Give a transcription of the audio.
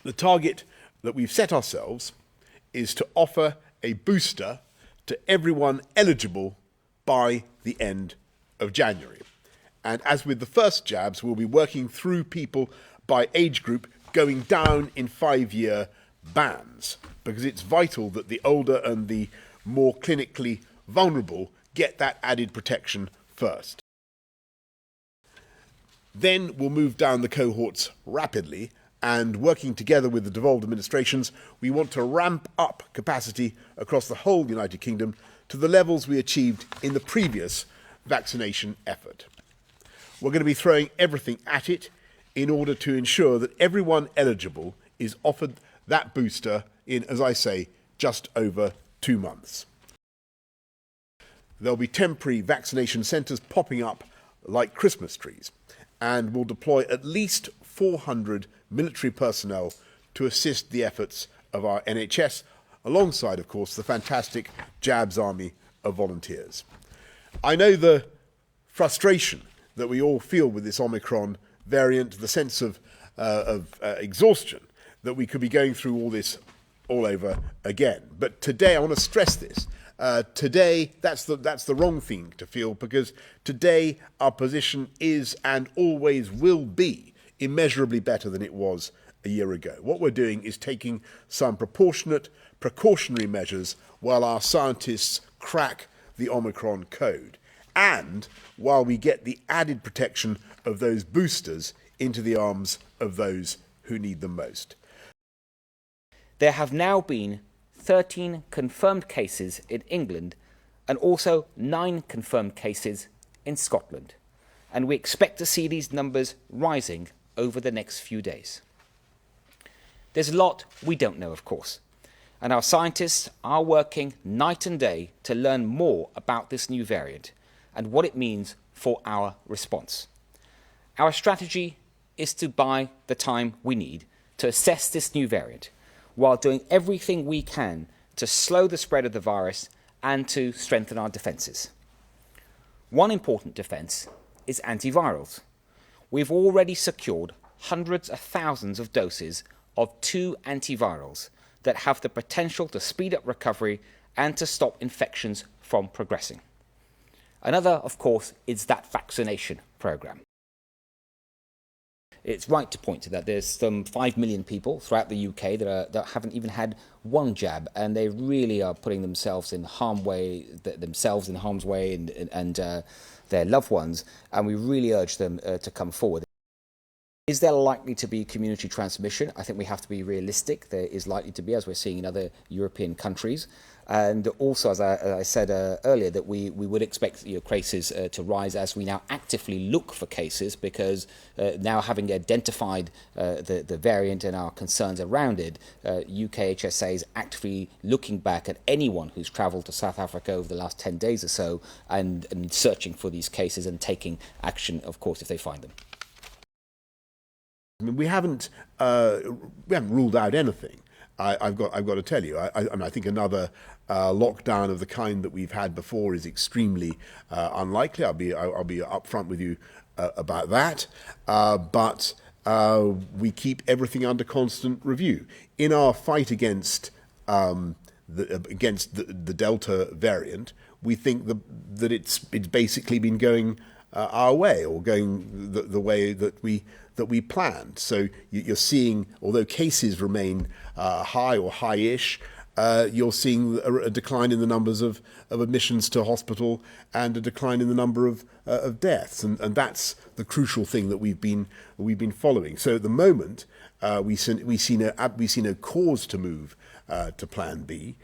The target that we've set ourselves is to offer a booster to everyone eligible by the end of January. And as with the first jabs, we'll be working through people by age group, going down in 5-year bands, because it's vital that the older and the more clinically vulnerable get that added protection first. Then we'll move down the cohorts rapidly, and working together with the devolved administrations, we want to ramp up capacity across the whole United Kingdom to the levels we achieved in the previous vaccination effort. We're going to be throwing everything at it in order to ensure that everyone eligible is offered that booster in, as I say, just over 2 months. There'll be temporary vaccination centres popping up like Christmas trees, and we'll deploy at least 400 military personnel to assist the efforts of our NHS, alongside, of course, the fantastic Jabs army of volunteers. I know the frustration that we all feel with this Omicron variant, the sense of exhaustion that we could be going through all this all over again. But today, I want to stress this. Today, that's the wrong thing to feel, because today our position is and always will be immeasurably better than it was a year ago. What we're doing is taking some proportionate precautionary measures while our scientists crack the Omicron code, and while we get the added protection of those boosters into the arms of those who need them most. There have now been 13 confirmed cases in England and also 9 confirmed cases in Scotland. And we expect to see these numbers rising over the next few days. There's a lot we don't know, of course, and our scientists are working night and day to learn more about this new variant and what it means for our response. Our strategy is to buy the time we need to assess this new variant, while doing everything we can to slow the spread of the virus and to strengthen our defences. One important defence is antivirals. We've already secured hundreds of thousands of doses of 2 antivirals that have the potential to speed up recovery and to stop infections from progressing. Another, of course, is that vaccination programme. It's right to point to that. There's some 5 million people throughout the UK that haven't even had one jab, and they really are putting themselves in harm's way, and their loved ones. And we really urge them to come forward. Is there likely to be community transmission? I think we have to be realistic. There is likely to be, as we're seeing in other European countries. And also, as I said earlier, that we would expect cases to rise as we now actively look for cases, because now having identified the variant and our concerns around it, UK HSA is actively looking back at anyone who's travelled to South Africa over the last 10 days or so and searching for these cases and taking action, of course, if they find them. I mean, we haven't ruled out anything. I've got to tell you. I think another lockdown of the kind that we've had before is extremely unlikely. I'll be upfront with you about that. But we keep everything under constant review in our fight against the Delta variant. We think that it's basically been going our way, or going the way that we planned. So you're seeing, although cases remain high or high-ish, you're seeing a decline in the numbers of admissions to hospital and a decline in the number of deaths, and that's the crucial thing that we've been following. So at the moment, we see no cause to move to Plan B.